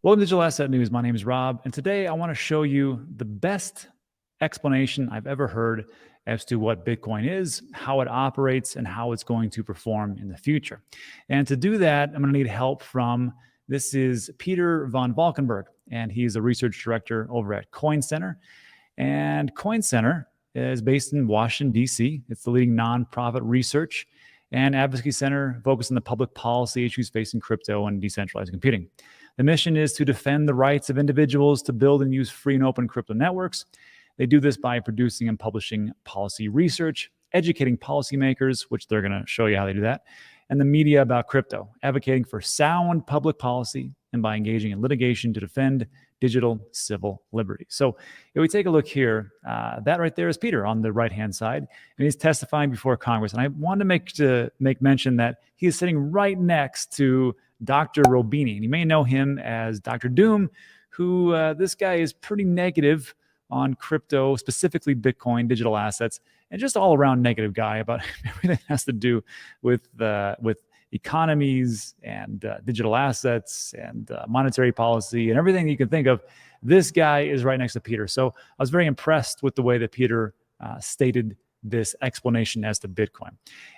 Welcome to Digital Asset News. My name is Rob, and today I want to show you the best explanation I've ever heard as to what Bitcoin is, how it operates, and how it's going to perform in the future. And to do that, I'm going to need help from, this is Peter von Valkenburg, and he's a research director over at Coin Center. And Coin Center is based in Washington, D.C. It's the leading nonprofit research and advocacy center focused on the public policy issues facing crypto and decentralized computing. The mission is to defend the rights of individuals to build and use free and open crypto networks. They do this by producing and publishing policy research, educating policymakers, which they're going to show you how they do that, and the media about crypto, advocating for sound public policy, and by engaging in litigation to defend digital civil liberty. So if we take a look here, that right there is Peter on the right-hand side, and he's testifying before Congress. And I wanted to make mention that he is sitting right next to Dr. Robini, and you may know him as Dr. Doom, who this guy is pretty negative on crypto, specifically Bitcoin, digital assets, and just all around negative guy about everything that has to do with economies and digital assets and monetary policy and everything you can think of. This guy is right next to Peter. So I was very impressed with the way that Peter stated this explanation as to Bitcoin.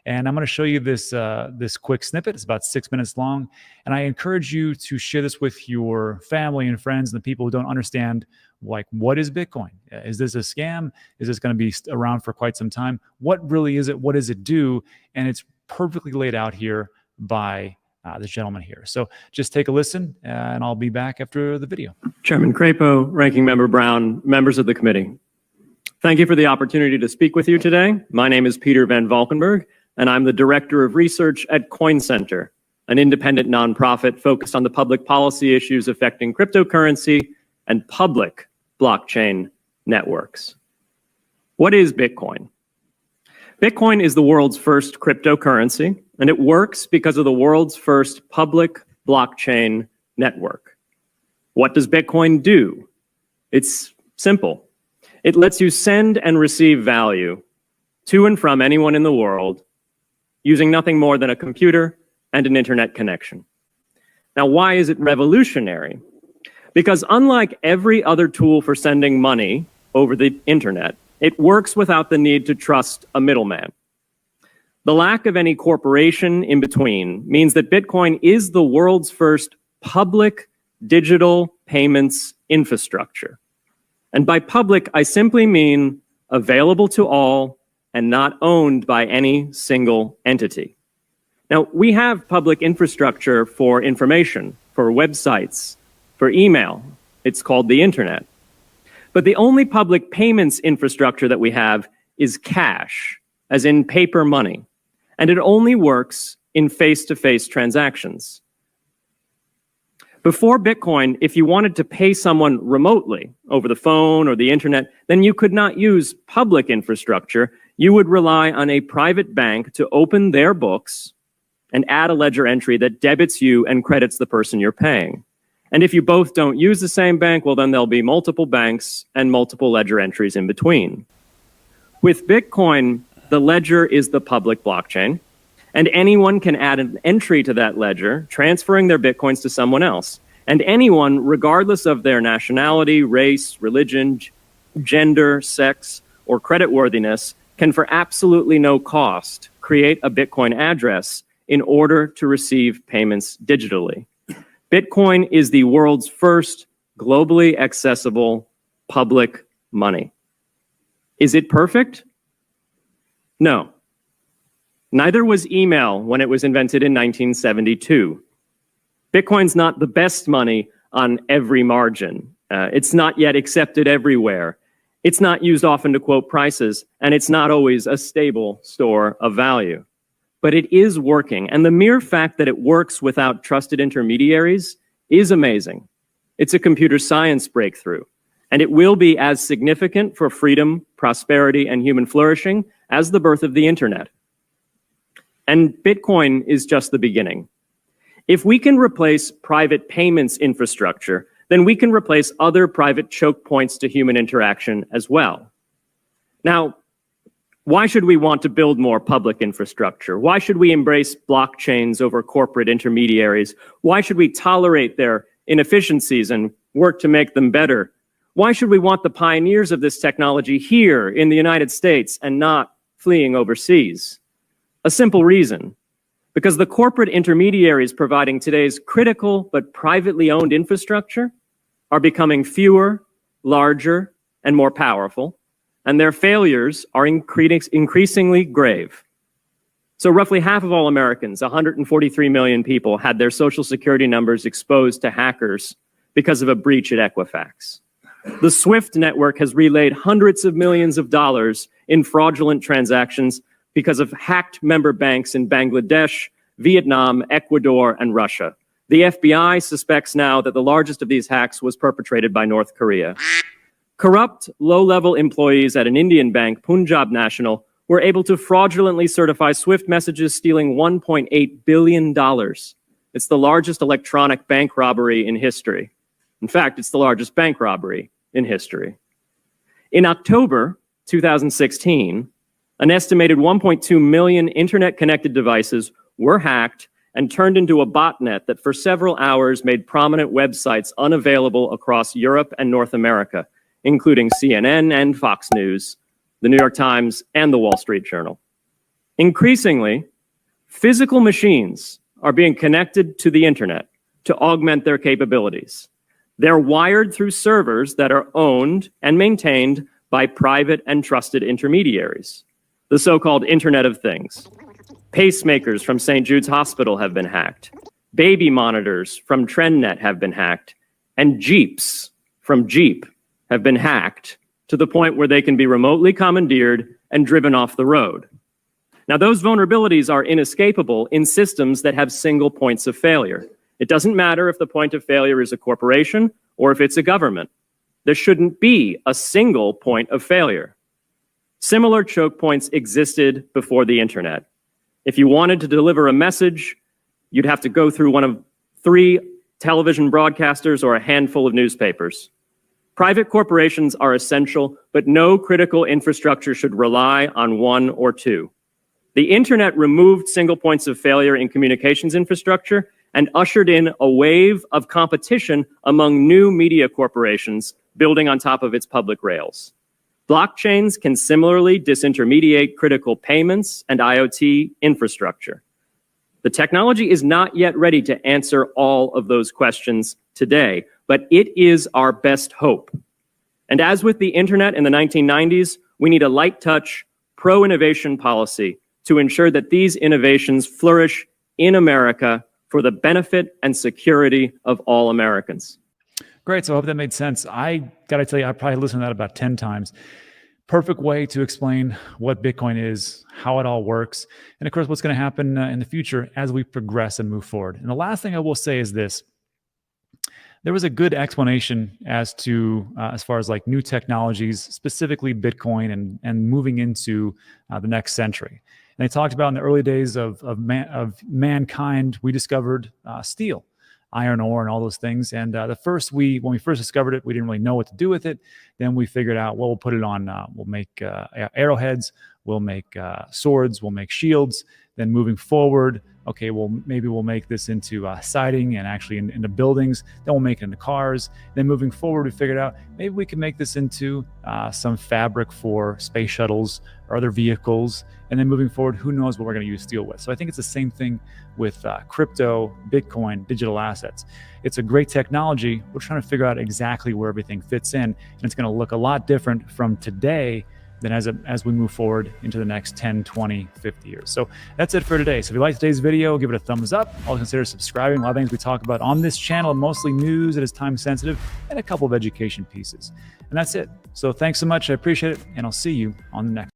And I'm going to show you this quick snippet. It's about 6 minutes long. And I encourage you to share this with your family and friends and the people who don't understand, like, what is Bitcoin? Is this a scam? Is this going to be around for quite some time? What really is it? What does it do? And it's perfectly laid out here by this gentleman here. So just take a listen, and I'll be back after the video. Chairman Crapo, Ranking Member Brown, members of the committee. Thank you for the opportunity to speak with you today. My name is Peter van Valkenburg, and I'm the Director of Research at Coin Center, an independent nonprofit focused on the public policy issues affecting cryptocurrency and public blockchain networks. What is Bitcoin? Bitcoin is the world's first cryptocurrency, and it works because of the world's first public blockchain network. What does Bitcoin do? It's simple. It lets you send and receive value to and from anyone in the world using nothing more than a computer and an internet connection. Now, why is it revolutionary? Because unlike every other tool for sending money over the internet, it works without the need to trust a middleman. The lack of any corporation in between means that Bitcoin is the world's first public digital payments infrastructure. And by public, I simply mean available to all and not owned by any single entity. Now, we have public infrastructure for information, for websites, for email. It's called the internet. But the only public payments infrastructure that we have is cash, as in paper money. And it only works in face-to-face transactions. Before Bitcoin, if you wanted to pay someone remotely over the phone or the internet, then you could not use public infrastructure. You would rely on a private bank to open their books and add a ledger entry that debits you and credits the person you're paying. And if you both don't use the same bank, well, then there'll be multiple banks and multiple ledger entries in between. With Bitcoin, the ledger is the public blockchain, and anyone can add an entry to that ledger, transferring their Bitcoins to someone else. And anyone, regardless of their nationality, race, religion, gender, sex, or creditworthiness, can for absolutely no cost create a Bitcoin address in order to receive payments digitally. Bitcoin is the world's first globally accessible public money. Is it perfect? No. Neither was email when it was invented in 1972. Bitcoin's not the best money on every margin. It's not yet accepted everywhere. It's not used often to quote prices, and it's not always a stable store of value. But it is working, and the mere fact that it works without trusted intermediaries is amazing. It's a computer science breakthrough, and it will be as significant for freedom, prosperity, and human flourishing as the birth of the internet. And Bitcoin is just the beginning. If we can replace private payments infrastructure, then we can replace other private choke points to human interaction as well. Now, why should we want to build more public infrastructure? Why should we embrace blockchains over corporate intermediaries? Why should we tolerate their inefficiencies and work to make them better, why should we want the pioneers of this technology here in the United States and not fleeing overseas? A simple reason: because the corporate intermediaries providing today's critical but privately owned infrastructure are becoming fewer, larger, and more powerful, and their failures are increasingly grave. So roughly half of all Americans, 143 million people, had their Social Security numbers exposed to hackers because of a breach at Equifax. The SWIFT network has relayed hundreds of millions of dollars in fraudulent transactions because of hacked member banks in Bangladesh, Vietnam, Ecuador, and Russia. The FBI suspects now that the largest of these hacks was perpetrated by North Korea. Corrupt, low-level employees at an Indian bank, Punjab National, were able to fraudulently certify SWIFT messages, stealing $1.8 billion. It's the largest electronic bank robbery in history. In fact, it's the largest bank robbery in history. In October 2016, an estimated 1.2 million internet-connected devices were hacked and turned into a botnet that for several hours made prominent websites unavailable across Europe and North America, including CNN and Fox News, the New York Times, and the Wall Street Journal. Increasingly, physical machines are being connected to the internet to augment their capabilities. They're wired through servers that are owned and maintained by private and trusted intermediaries, the so-called Internet of Things. Pacemakers from St. Jude's Hospital have been hacked. Baby monitors from TrendNet have been hacked. And Jeeps from Jeep have been hacked to the point where they can be remotely commandeered and driven off the road. Now, those vulnerabilities are inescapable in systems that have single points of failure. It doesn't matter if the point of failure is a corporation or if it's a government. There shouldn't be a single point of failure. Similar choke points existed before the internet. If you wanted to deliver a message, you'd have to go through one of 3 television broadcasters or a handful of newspapers. Private corporations are essential, but no critical infrastructure should rely on 1 or 2. The internet removed single points of failure in communications infrastructure and ushered in a wave of competition among new media corporations building on top of its public rails. Blockchains can similarly disintermediate critical payments and IoT infrastructure. The technology is not yet ready to answer all of those questions today, but it is our best hope. And as with the internet in the 1990s, we need a light touch, pro-innovation policy to ensure that these innovations flourish in America for the benefit and security of all Americans. Great. So I hope that made sense. I got to tell you, I probably listened to that about 10 times. Perfect way to explain what Bitcoin is, how it all works, and of course, what's going to happen in the future as we progress and move forward. And the last thing I will say is this. There was a good explanation as to, as far as like new technologies, specifically Bitcoin and moving into the next century. And they talked about in the early days of mankind, we discovered steel, iron ore, and all those things. And when we first discovered it, we didn't really know what to do with it. Then we figured out, well, we'll put it on, we'll make arrowheads, we'll make swords, we'll make shields. Then moving forward, okay, well, maybe we'll make this into siding and actually into buildings. Then we'll make it into cars. Then moving forward, we figured out maybe we can make this into some fabric for space shuttles or other vehicles. And then moving forward, who knows what we're going to use steel with. So I think it's the same thing with crypto, Bitcoin, digital assets. It's a great technology. We're trying to figure out exactly where everything fits in. And it's going to look a lot different from today than as we move forward into the next 10, 20, 50 years. So that's it for today. So if you like today's video, give it a thumbs up. Also consider subscribing. A lot of things we talk about on this channel, mostly news that is time sensitive, and a couple of education pieces. And that's it. So thanks so much. I appreciate it. And I'll see you on the next.